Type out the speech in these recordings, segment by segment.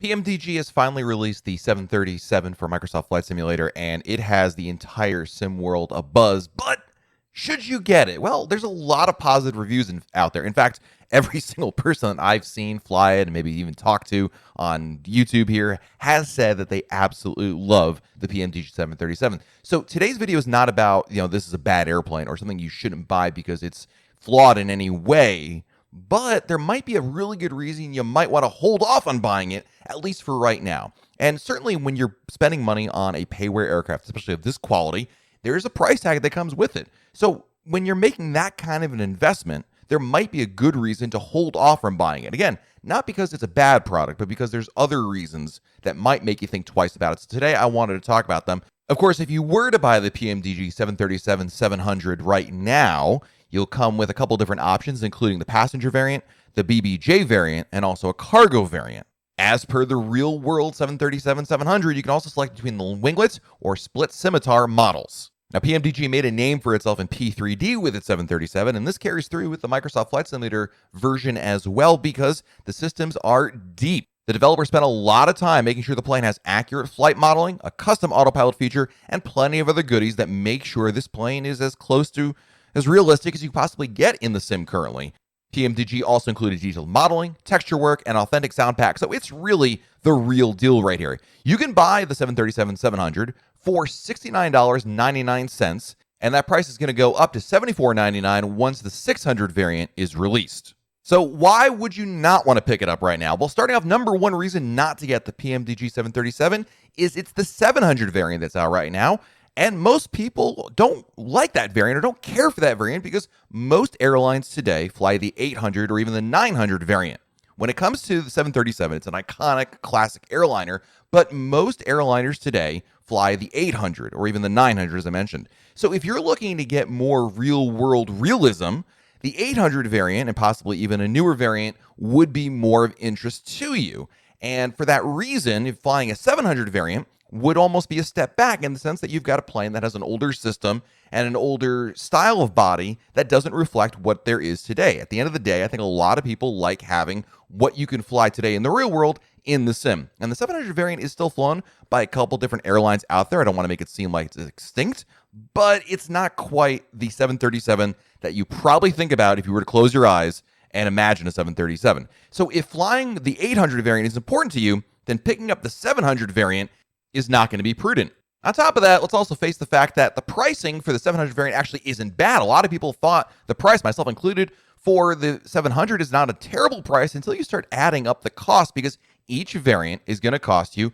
PMDG has finally released the 737 for Microsoft Flight Simulator, and it has the entire sim world abuzz. But should you get it? Well, there's a lot of positive reviews out there. In fact, every single person that I've seen fly it and maybe even talked to on YouTube here has said that they absolutely love the PMDG 737. So today's video is not about, this is a bad airplane or something you shouldn't buy because it's flawed in any way. But there might be a really good reason you might want to hold off on buying it, at least for right now. And certainly when you're spending money on a payware aircraft, especially of this quality, there's a price tag that comes with it. So when you're making that kind of an investment, there might be a good reason to hold off from buying it. Again, not because it's a bad product, but because there's other reasons that might make you think twice about it. So today I wanted to talk about them. Of course, if you were to buy the PMDG 737-700 right now, you'll come with a couple different options, including the passenger variant, the BBJ variant, and also a cargo variant. As per the real-world 737-700, you can also select between the winglet or split scimitar models. Now, PMDG made a name for itself in P3D with its 737, and this carries through with the Microsoft Flight Simulator version as well because the systems are deep. The developer spent a lot of time making sure the plane has accurate flight modeling, a custom autopilot feature, and plenty of other goodies that make sure this plane is as close to as realistic as you possibly get in the sim currently. PMDG also included detailed modeling, texture work, and authentic sound pack, so it's really the real deal right here. You can buy the 737-700 for $69.99, and that price is going to go up to $74.99 once the 600 variant is released. So why would you not want to pick it up right now? Well, starting off, number one reason not to get the PMDG 737 is it's the 700 variant that's out right now. And most people don't like that variant or don't care for that variant because most airlines today fly the 800 or even the 900 variant. When it comes to the 737, it's an iconic classic airliner, but most airliners today fly the 800 or even the 900, as I mentioned. So if you're looking to get more real-world realism, the 800 variant and possibly even a newer variant would be more of interest to you. And for that reason, if flying a 700 variant would almost be a step back in the sense that you've got a plane that has an older system and an older style of body that doesn't reflect what there is today. At the end of the day, I think a lot of people like having what you can fly today in the real world in the sim. And the 700 variant is still flown by a couple different airlines out there. I don't want to make it seem like it's extinct, but it's not quite the 737 that you probably think about if you were to close your eyes and imagine a 737. So if flying the 800 variant is important to you, then picking up the 700 variant is not going to be prudent. On top of that, let's also face the fact that the pricing for the 700 variant actually isn't bad. A lot of people thought the price, myself included, for the 700 is not a terrible price until you start adding up the cost because each variant is going to cost you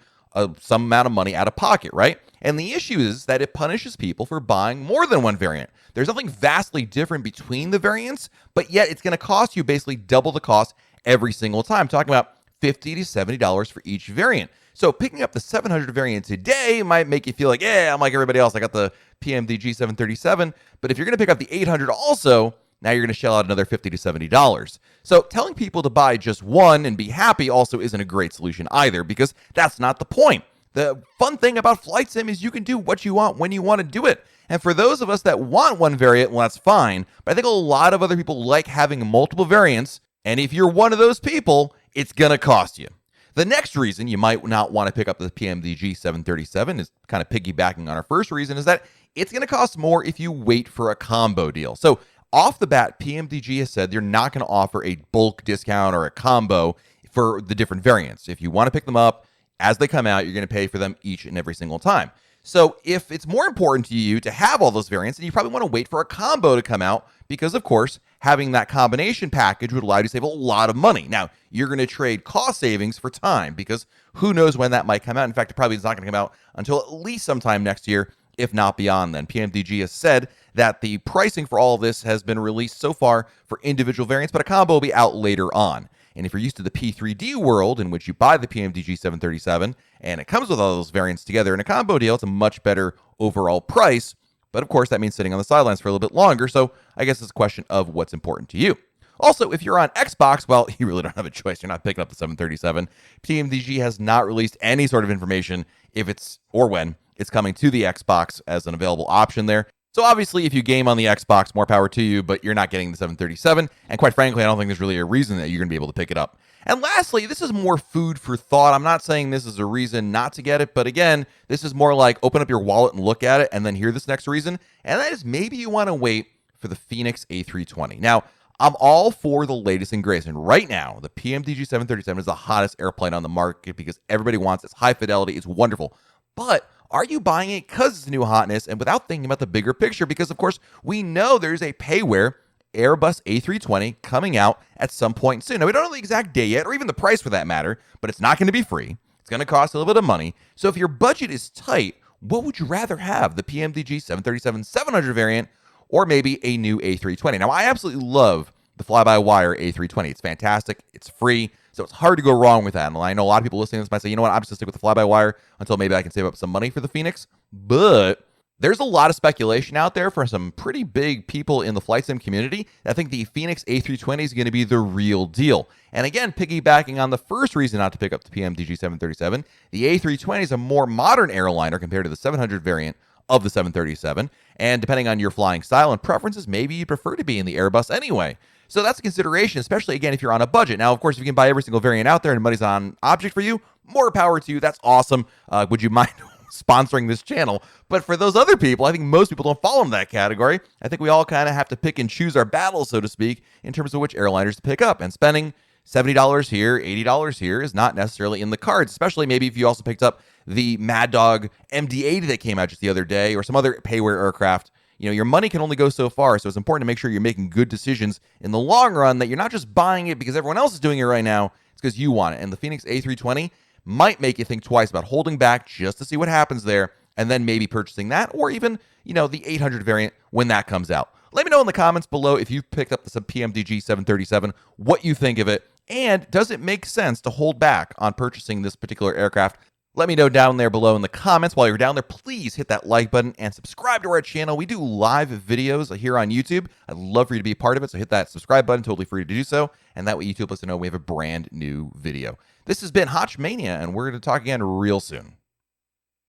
some amount of money out of pocket, right? And the issue is that it punishes people for buying more than one variant. There's nothing vastly different between the variants, but yet it's going to cost you basically double the cost every single time. Talking about $50 to $70 for each variant. So picking up the 700 variant today might make you feel like, yeah, I'm like everybody else. I got the PMDG 737. But if you're going to pick up the 800 also, now you're going to shell out another $50 to $70. So telling people to buy just one and be happy also isn't a great solution either because that's not the point. The fun thing about Flight Sim is you can do what you want when you want to do it. And for those of us that want one variant, well, that's fine. But I think a lot of other people like having multiple variants. And if you're one of those people, it's going to cost you. The next reason you might not want to pick up the PMDG 737 is kind of piggybacking on our first reason is that it's going to cost more if you wait for a combo deal. So off the bat, PMDG has said they're not going to offer a bulk discount or a combo for the different variants. If you want to pick them up as they come out, you're going to pay for them each and every single time. So if it's more important to you to have all those variants, then you probably want to wait for a combo to come out because, of course, having that combination package would allow you to save a lot of money. Now, you're going to trade cost savings for time because who knows when that might come out. In fact, it probably is not going to come out until at least sometime next year, if not beyond then. PMDG has said that the pricing for all of this has been released so far for individual variants, but a combo will be out later on. And if you're used to the P3D world in which you buy the PMDG 737 and it comes with all those variants together in a combo deal, it's a much better overall price. But of course, that means sitting on the sidelines for a little bit longer. So I guess it's a question of what's important to you. Also, if you're on Xbox, well, you really don't have a choice. You're not picking up the 737. PMDG has not released any sort of information if it's or when it's coming to the Xbox as an available option there. So obviously, if you game on the Xbox, more power to you, but you're not getting the 737. And quite frankly, I don't think there's really a reason that you're going to be able to pick it up. And lastly, this is more food for thought. I'm not saying this is a reason not to get it, but again, this is more like open up your wallet and look at it and then hear this next reason. And that is maybe you want to wait for the Phoenix A320. Now, I'm all for the latest and greatest. And right now, the PMDG 737 is the hottest airplane on the market because everybody wants it. It's high fidelity. It's wonderful. But are you buying it because it's a new hotness and without thinking about the bigger picture? Because, of course, we know there's a payware Airbus A320 coming out at some point soon. Now, we don't know the exact day yet, or even the price for that matter, but it's not going to be free. It's going to cost a little bit of money. So if your budget is tight, what would you rather have? The PMDG 737-700 variant or maybe a new A320? Now, I absolutely love the fly-by-wire A320. It's fantastic. It's free. So it's hard to go wrong with that. And I know a lot of people listening to this might say, you know what, I'm just going to stick with the fly-by-wire until maybe I can save up some money for the Phoenix. But there's a lot of speculation out there for some pretty big people in the flight sim community that think the Phoenix A320 is going to be the real deal. And again, piggybacking on the first reason not to pick up the PMDG 737, the A320 is a more modern airliner compared to the 700 variant of the 737. And depending on your flying style and preferences, maybe you prefer to be in the Airbus anyway. So that's a consideration, especially, again, if you're on a budget. Now, of course, if you can buy every single variant out there and money's on object for you, more power to you. That's awesome. Would you mind sponsoring this channel? But for those other people, I think most people don't fall into that category. I think we all kind of have to pick and choose our battles, so to speak, in terms of which airliners to pick up. And spending $70 here, $80 here is not necessarily in the cards, especially maybe if you also picked up the Mad Dog MD-80 that came out just the other day or some other payware aircraft. You know, your money can only go so far, so it's important to make sure you're making good decisions in the long run, that you're not just buying it because everyone else is doing it right now. It's because you want it. And the Phoenix A320 might make you think twice about holding back just to see what happens there and then maybe purchasing that, or even, you know, the 800 variant when that comes out. Let me know in the comments below if you've picked up the PMDG 737, what you think of it, and does it make sense to hold back on purchasing this particular aircraft? Let me know down there below in the comments. While you're down there, please hit that like button and subscribe to our channel. We do live videos here on YouTube. I'd love for you to be a part of it, so hit that subscribe button, totally free to do so, and that way YouTube lets us know we have a brand new video. This has been Hotch Mania, and we're going to talk again real soon.